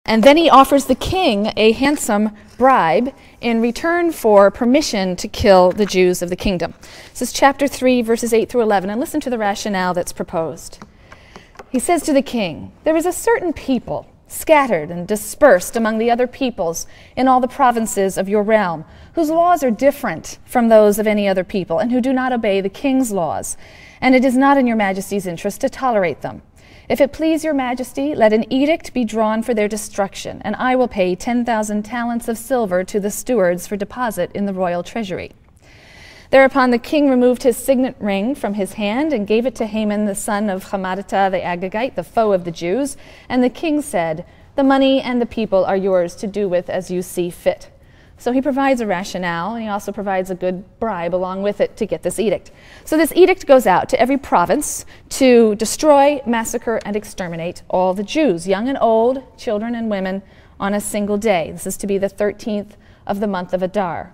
And then he offers the king a handsome bribe in return for permission to kill the Jews of the kingdom. This is chapter 3, verses 8 through 11, and listen to the rationale that's proposed. He says to the king, "There is a certain people scattered and dispersed among the other peoples in all the provinces of your realm, whose laws are different from those of any other people, and who do not obey the king's laws, and it is not in your majesty's interest to tolerate them. If it please your majesty, let an edict be drawn for their destruction, and I will pay 10,000 talents of silver to the stewards for deposit in the royal treasury." Thereupon the king removed his signet ring from his hand and gave it to Haman, the son of Hammedatha the Agagite, the foe of the Jews. And the king said, "The money and the people are yours to do with as you see fit." So he provides a rationale, and he also provides a good bribe along with it to get this edict. So this edict goes out to every province to destroy, massacre, and exterminate all the Jews, young and old, children and women, on a single day. This is to be the 13th of the month of Adar.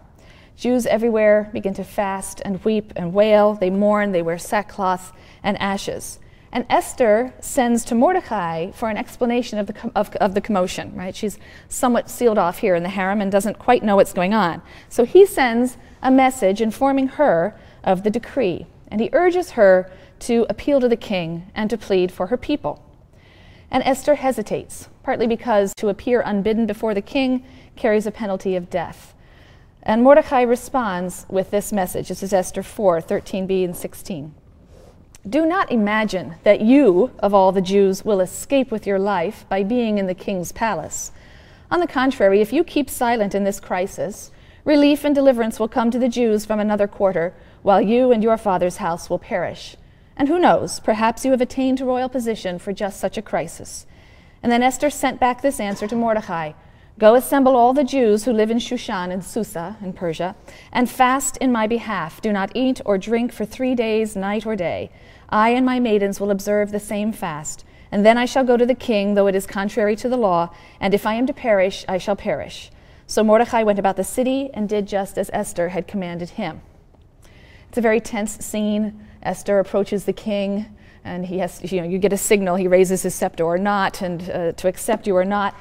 Jews everywhere begin to fast and weep and wail. They mourn, they wear sackcloth and ashes. And Esther sends to Mordecai for an explanation of the commotion, right? She's somewhat sealed off here in the harem and doesn't quite know what's going on. So he sends a message informing her of the decree, and he urges her to appeal to the king and to plead for her people. And Esther hesitates, partly because to appear unbidden before the king carries a penalty of death. And Mordecai responds with this message. This is Esther 4, 13b and 16. "Do not imagine that you, of all the Jews, will escape with your life by being in the king's palace. On the contrary, if you keep silent in this crisis, relief and deliverance will come to the Jews from another quarter, while you and your father's house will perish. And who knows, perhaps you have attained to royal position for just such a crisis." And then Esther sent back this answer to Mordecai, "Go assemble all the Jews who live in Shushan and Susa in Persia, and fast in my behalf. Do not eat or drink for 3 days, night or day. I and my maidens will observe the same fast. And then I shall go to the king, though it is contrary to the law, and if I am to perish, I shall perish." So Mordecai went about the city and did just as Esther had commanded him. It's a very tense scene. Esther approaches the king, and he has, you get a signal. He raises his scepter or not, and to accept you or not.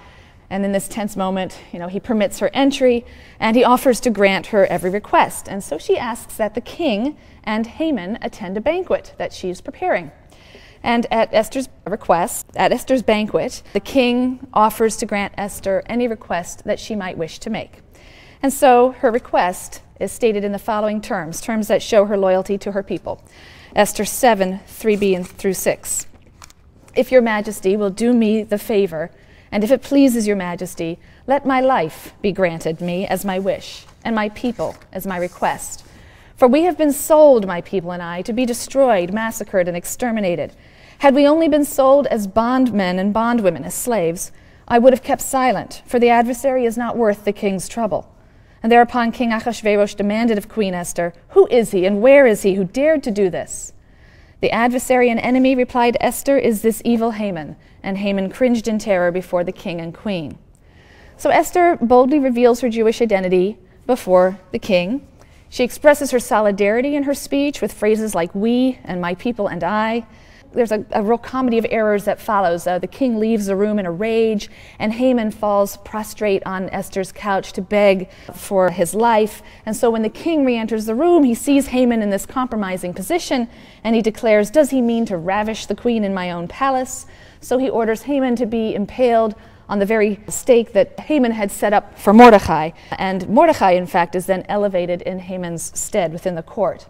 And in this tense moment, he permits her entry, and he offers to grant her every request. And so she asks that the king and Haman attend a banquet that she's preparing. And at Esther's request, at Esther's banquet, the king offers to grant Esther any request that she might wish to make. And so her request is stated in the following terms that show her loyalty to her people. Esther 7, 3b and through 6. "If your majesty will do me the favor, and if it pleases your majesty, let my life be granted me as my wish, and my people as my request. For we have been sold, my people and I, to be destroyed, massacred, and exterminated. Had we only been sold as bondmen and bondwomen, as slaves, I would have kept silent, for the adversary is not worth the king's trouble." And thereupon King Ahasuerus demanded of Queen Esther, "Who is he and where is he who dared to do this?" "The adversary and enemy," replied Esther, "is this evil Haman." And Haman cringed in terror before the king and queen. So Esther boldly reveals her Jewish identity before the king. She expresses her solidarity in her speech with phrases like "we" and "my people" and "I." There's a real comedy of errors that follows. The king leaves the room in a rage, and Haman falls prostrate on Esther's couch to beg for his life. And so when the king re-enters the room, he sees Haman in this compromising position, and he declares, "Does he mean to ravish the queen in my own palace?" So he orders Haman to be impaled on the very stake that Haman had set up for Mordecai. And Mordecai, in fact, is then elevated in Haman's stead within the court.